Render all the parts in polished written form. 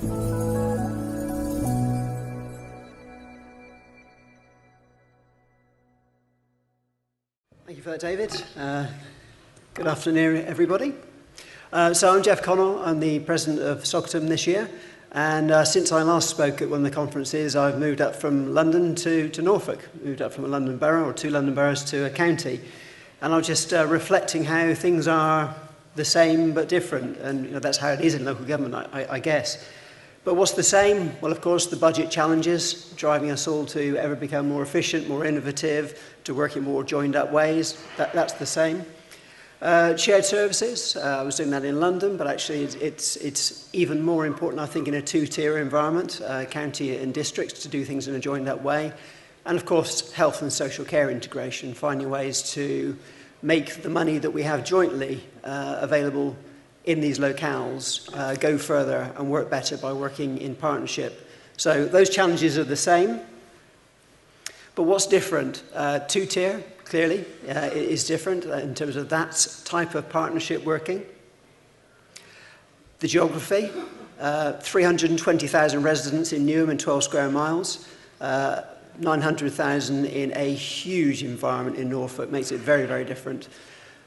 Thank you for that, David. Good afternoon, everybody. So I'm Geoff Connell. I'm the president of Socitm this year. And since I last spoke at one of the conferences, I've moved up from London to Norfolk. Moved up from a London borough, or two London boroughs, to a county. And I was just reflecting how things are the same but different. And that's how it is in local government, I guess. But what's the same? Well, of course, the budget challenges, driving us all to ever become more efficient, more innovative, to work in more joined-up ways. That's the same. Shared services, I was doing that in London, but actually it's even more important, I think, in a two-tier environment, county and districts, to do things in a joined-up way. And, of course, health and social care integration, finding ways to make the money that we have jointly available in these locales go further and work better by working in partnership. So those challenges are the same. But what's different? Two-tier, clearly, is different in terms of that type of partnership working. The geography, 320,000 residents in Newham and 12 square miles, 900,000 in a huge environment in Norfolk, makes it very, very different.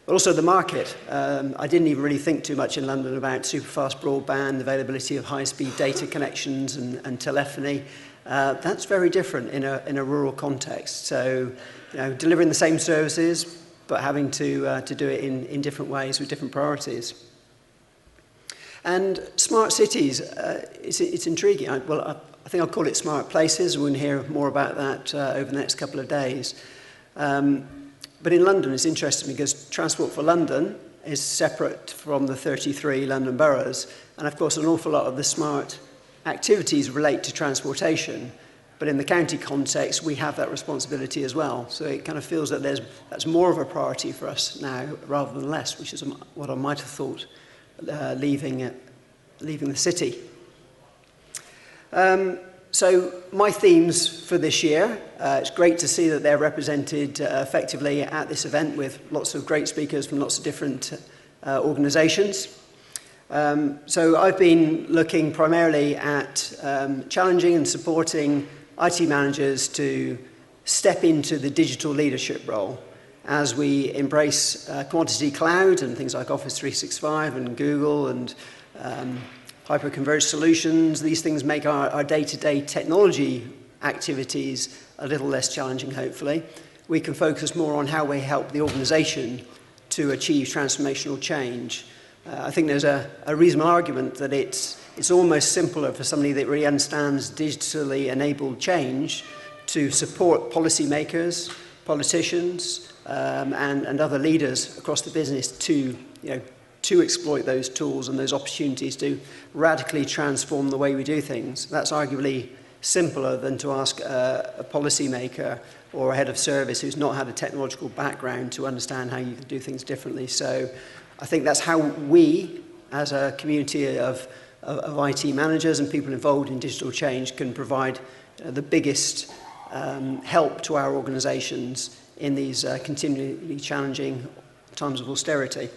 But also the market. I didn't even really think too much in London about super-fast broadband, availability of high-speed data connections and telephony. That's very different in a rural context. So, delivering the same services, but having to do it in different ways with different priorities. And smart cities, it's intriguing. I think I'll call it smart places. We're going to hear more about that over the next couple of days. But in London, it's interesting because Transport for London is separate from the 33 London boroughs. And of course, an awful lot of the smart activities relate to transportation. But in the county context, we have that responsibility as well. So it kind of feels that that's more of a priority for us now rather than less, which is what I might have thought leaving the city. So my themes for this year, it's great to see that they're represented effectively at this event with lots of great speakers from lots of different organisations. So I've been looking primarily at challenging and supporting IT managers to step into the digital leadership role as we embrace commodity cloud and things like Office 365 and Google and hyper-converged solutions. These things make our day-to-day technology activities a little less challenging, hopefully. We can focus more on how we help the organisation to achieve transformational change. I think there's a reasonable argument that it's almost simpler for somebody that really understands digitally enabled change to support policymakers, politicians, and other leaders across the business to exploit those tools and those opportunities to radically transform the way we do things. That's arguably simpler than to ask a policymaker or a head of service who's not had a technological background to understand how you can do things differently. So I think that's how we, as a community of IT managers and people involved in digital change, can provide the biggest help to our organisations in these continually challenging times of austerity.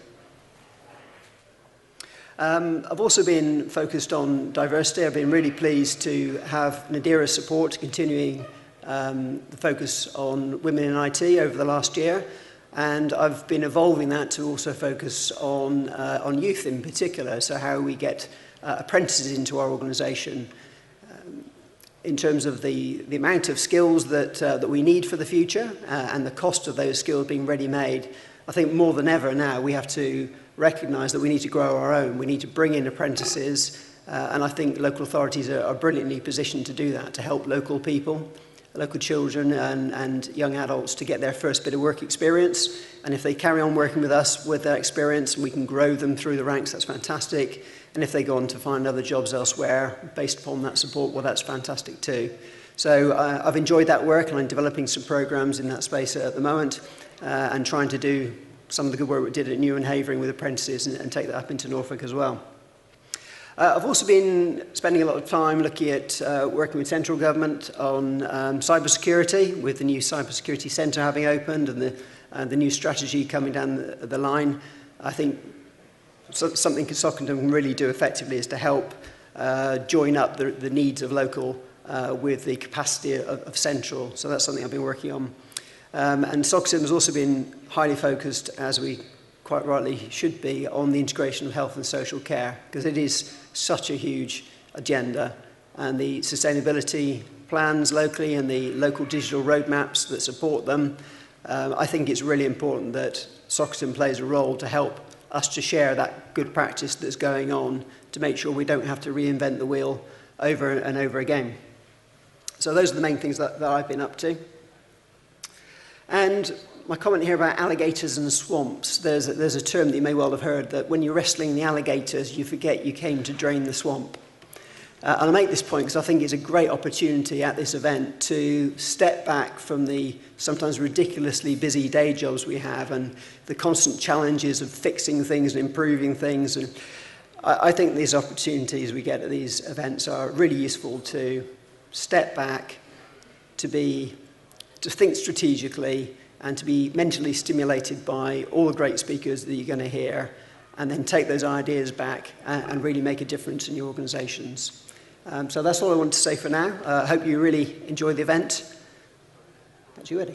I've also been focused on diversity. I've been really pleased to have Nadira's support continuing the focus on women in IT over the last year. And I've been evolving that to also focus on youth in particular, so how we get apprentices into our organisation in terms of the amount of skills that we need for the future and the cost of those skills being ready-made. I think more than ever now we have to recognise that we need to grow our own. We need to bring in apprentices, and I think local authorities are brilliantly positioned to do that, to help local people, local children and young adults to get their first bit of work experience. And if they carry on working with us with that experience and we can grow them through the ranks, that's fantastic. And if they go on to find other jobs elsewhere based upon that support, well, that's fantastic too. So I've enjoyed that work, and I'm developing some programs in that space at the moment and trying to do some of the good work we did at New and Havering with apprentices and take that up into Norfolk as well. I've also been spending a lot of time looking at working with central government on cybersecurity, with the new cybersecurity centre having opened and the new strategy coming down the line. I think something Socitm can really do effectively is to help join up the needs of local with the capacity of central. So that's something I've been working on. And Socitm has also been highly focused, as we quite rightly should be, on the integration of health and social care, because it is such a huge agenda, and the sustainability plans locally and the local digital roadmaps that support them. I think it's really important that Socitm plays a role to help us to share that good practice that's going on, to make sure we don't have to reinvent the wheel over and over again. So those are the main things that I've been up to. And my comment here about alligators and swamps, there's a term that you may well have heard, that when you're wrestling the alligators, you forget you came to drain the swamp. And I make this point because I think it's a great opportunity at this event to step back from the sometimes ridiculously busy day jobs we have and the constant challenges of fixing things and improving things. And I think these opportunities we get at these events are really useful to step back, to think strategically, and to be mentally stimulated by all the great speakers that you're going to hear, and then take those ideas back and really make a difference in your organisations. So that's all I want to say for now. I hope you really enjoy the event. Back to you, Eddie.